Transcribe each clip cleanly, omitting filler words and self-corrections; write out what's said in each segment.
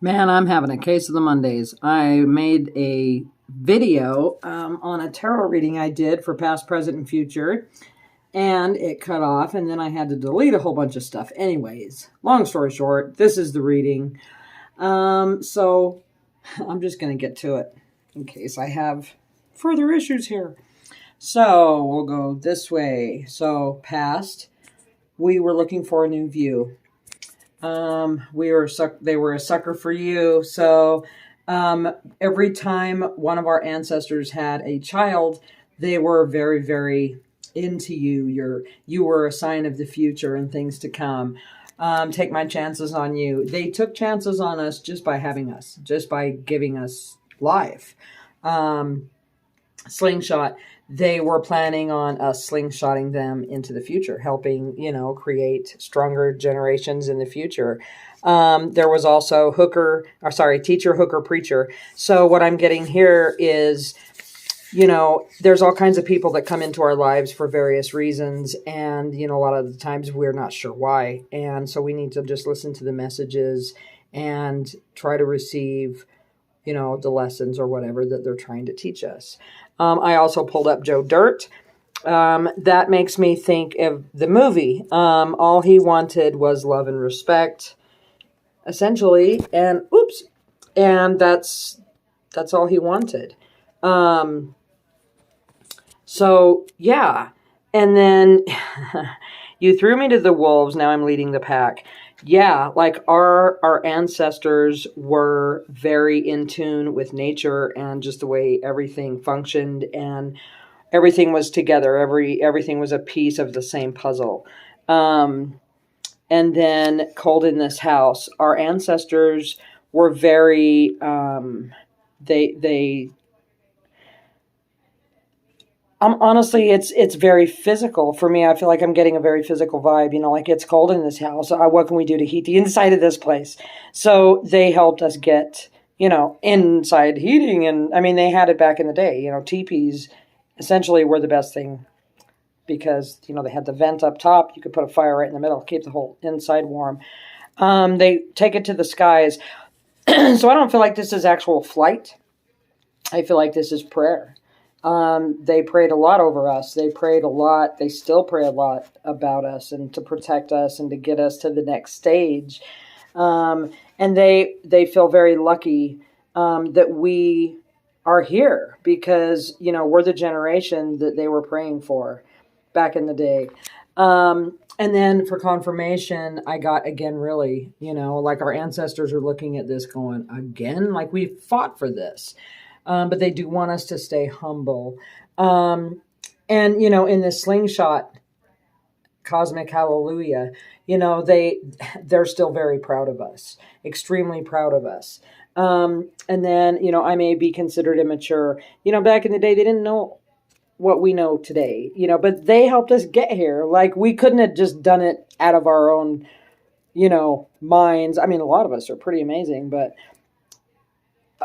Man, I'm having a case of the Mondays. I made a video on a tarot reading I did for past, present, and future, and it cut off, and then I had to delete a whole bunch of stuff. Anyways, long story short, this is the reading. So I'm just going to get to it in case I have further issues here. So we'll go this way. So, past, we were looking for a new view. They were a sucker for you. So every time one of our ancestors had a child, they were very, very into you. You were a sign of the future and things to come. Take my chances on you. They took chances on us just by having us, just by giving us life. Slingshot, they were planning on us slingshotting them into the future, helping, create stronger generations in the future. There was also teacher, hooker, preacher. So what I'm getting here is, there's all kinds of people that come into our lives for various reasons. And, a lot of the times we're not sure why. And so we need to just listen to the messages and try to receive the lessons or whatever that they're trying to teach us. I also pulled up Joe Dirt. That makes me think of the movie. All he wanted was love and respect, essentially. And that's all he wanted. So yeah. And then you threw me to the wolves. Now I'm leading the pack. Yeah, like our ancestors were very in tune with nature and just the way everything functioned, and everything was together. Everything was a piece of the same puzzle. And then cold in this house, our ancestors were very they honestly, it's very physical for me. I feel like I'm getting a very physical vibe, like it's cold in this house. What can we do to heat the inside of this place? So they helped us get, inside heating. And I mean, they had it back in the day, teepees essentially were the best thing because, they had the vent up top. You could put a fire right in the middle, keep the whole inside warm. They take it to the skies. So I don't feel like this is actual flight. I feel like this is prayer. They prayed a lot over us. They prayed a lot. They still pray a lot about us and to protect us and to get us to the next stage. And they feel very lucky that we are here because, we're the generation that they were praying for back in the day. And then for confirmation, I got again, really, like our ancestors are looking at this going, again, like we fought for this. But they do want us to stay humble. And, in the slingshot, cosmic hallelujah, they're still very proud of us, extremely proud of us. And then, I may be considered immature. Back in the day, they didn't know what we know today, but they helped us get here. Like we couldn't have just done it out of our own, minds. I mean, a lot of us are pretty amazing, but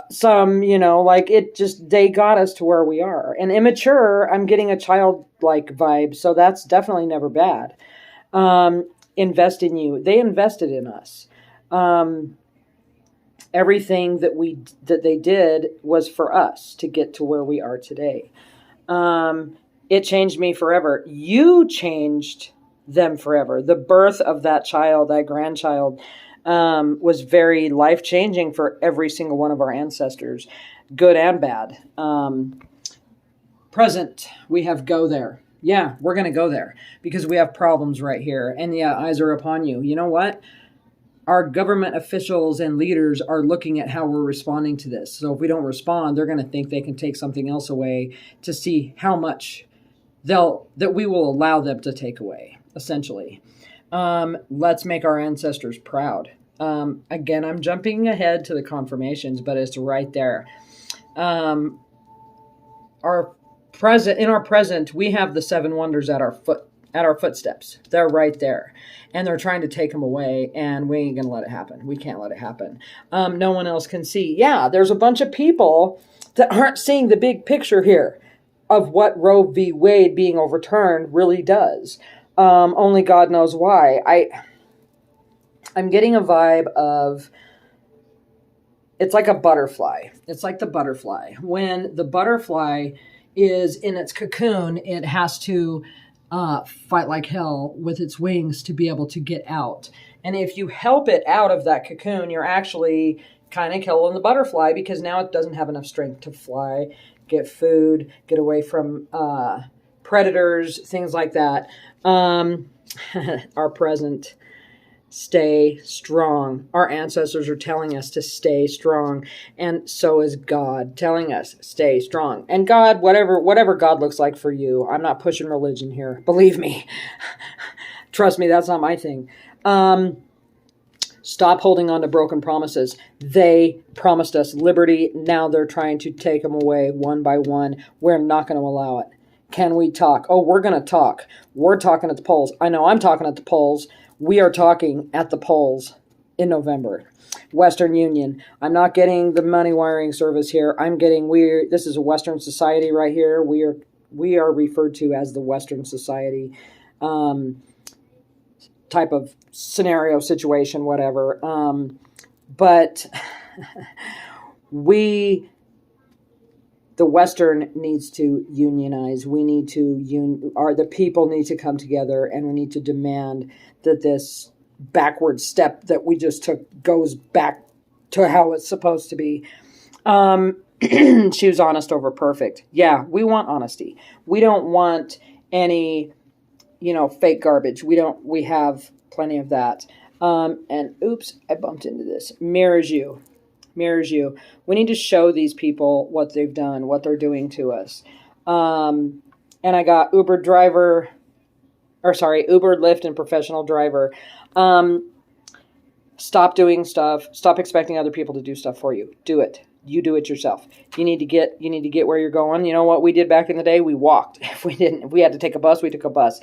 some, they got us to where we are. And immature, I'm getting a childlike vibe. So that's definitely never bad. Invest in you. They invested in us. Everything that they did was for us to get to where we are today. It changed me forever. You changed them forever. The birth of that child, that grandchild, was very life-changing for every single one of our ancestors, good and bad. Present, we have go there. Yeah, we're going to go there because we have problems right here. And yeah, eyes are upon you. You know what? Our government officials and leaders are looking at how we're responding to this. So if we don't respond, they're going to think they can take something else away to see how much that we will allow them to take away, essentially. Let's make our ancestors proud. Again, I'm jumping ahead to the confirmations, but it's right there. In our present, we have the seven wonders at our footsteps. They're right there, and they're trying to take them away, and we ain't gonna let it happen. We can't let it happen. No one else can see. Yeah, there's a bunch of people that aren't seeing the big picture here of what Roe v. Wade being overturned really does. Only God knows why. I'm getting a vibe of it's like a butterfly. It's like the butterfly. When the butterfly is in its cocoon, it has to fight like hell with its wings to be able to get out. And if you help it out of that cocoon, you're actually kind of killing the butterfly, because now it doesn't have enough strength to fly, get food, get away from predators, things like that. Our present, stay strong. Our ancestors are telling us to stay strong, and so is God telling us stay strong. And God, whatever God looks like for you, I'm not pushing religion here. Believe me. Trust me, that's not my thing. Stop holding on to broken promises. They promised us liberty. Now they're trying to take them away one by one. We're not going to allow it. Can we talk? Oh, we're going to talk. We're talking at the polls. I know I'm talking at the polls. We are talking at the polls in November. Western Union. I'm not getting the money wiring service here. This is a Western society right here. We are referred to as the Western society. Type of scenario, situation, whatever. But the Western needs to unionize. We need to the people need to come together, and we need to demand that this backward step that we just took goes back to how it's supposed to be. She was honest over perfect. Yeah, we want honesty. We don't want any fake garbage. We have plenty of that. And oops, I bumped into this. Mirrors you. We need to show these people what they've done, what they're doing to us. And I got Uber, Lyft, and professional driver. Stop doing stuff. Stop expecting other people to do stuff for you. Do it. You do it yourself. You need to get where you're going. You know what we did back in the day? We walked. If we had to take a bus, we took a bus.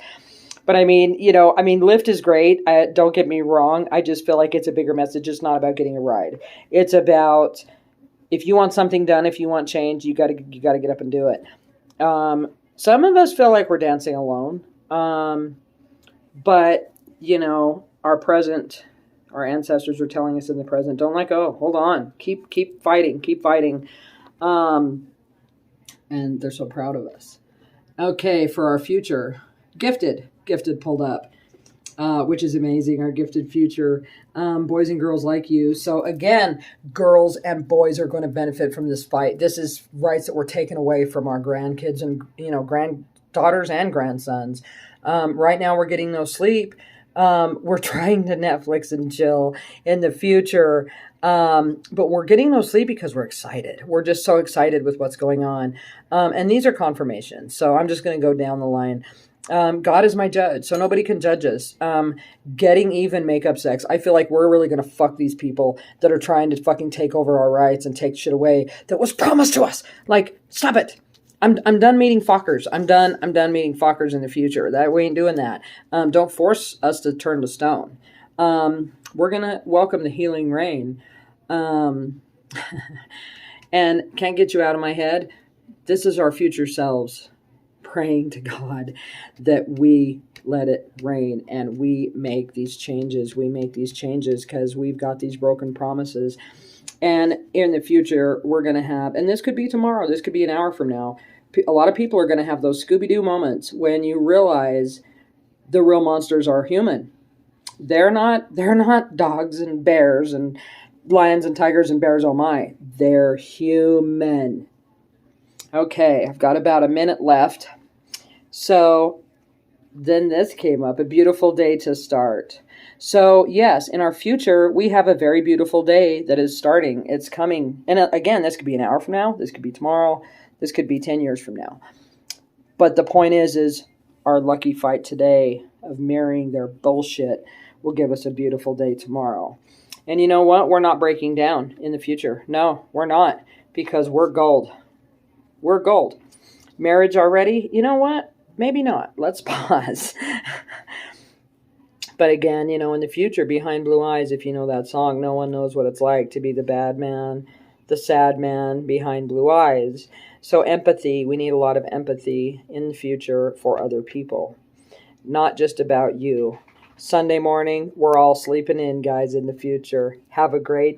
But Lyft is great. Don't get me wrong. I just feel like it's a bigger message. It's not about getting a ride. It's about, if you want something done, if you want change, you got to get up and do it. Some of us feel like we're dancing alone. But our ancestors are telling us in the present, don't let go. Hold on. Keep fighting. And they're so proud of us. Okay, for our future, Gifted pulled up, which is amazing. Our gifted future, boys and girls like you. So again, girls and boys are going to benefit from this fight. This is rights that were taken away from our grandkids and granddaughters and grandsons. Right now, we're getting no sleep. We're trying to Netflix and chill in the future. But we're getting no sleep because we're excited. We're just so excited with what's going on. And these are confirmations. So I'm just going to go down the line. God is my judge, so nobody can judge us. Getting even makeup sex. I feel like we're really going to fuck these people that are trying to fucking take over our rights and take shit away that was promised to us. Like, stop it. I'm done meeting fuckers. I'm done meeting fuckers in the future. That we ain't doing that. Don't force us to turn to stone. We're going to welcome the healing rain. And can't get you out of my head. This is our future selves praying to God that we let it rain and we make these changes. We make these changes because we've got these broken promises. And in the future, we're going to have, and this could be tomorrow, this could be an hour from now, a lot of people are going to have those Scooby-Doo moments when you realize the real monsters are human. They're not dogs and bears and lions and tigers and bears, oh my. They're human. Okay, I've got about a minute left. So then this came up, a beautiful day to start. So yes, in our future, we have a very beautiful day that is starting. It's coming. And again, this could be an hour from now. This could be tomorrow. This could be 10 years from now. But the point is our lucky fight today of mirroring their bullshit will give us a beautiful day tomorrow. And you know what? We're not breaking down in the future. No, we're not, because we're gold. We're gold. Marriage already? You know what? Maybe not. Let's pause. But again, in the future, Behind Blue Eyes, if you know that song, no one knows what it's like to be the bad man, the sad man behind blue eyes. So empathy, we need a lot of empathy in the future for other people. Not just about you. Sunday morning, we're all sleeping in, guys, in the future. Have a great day.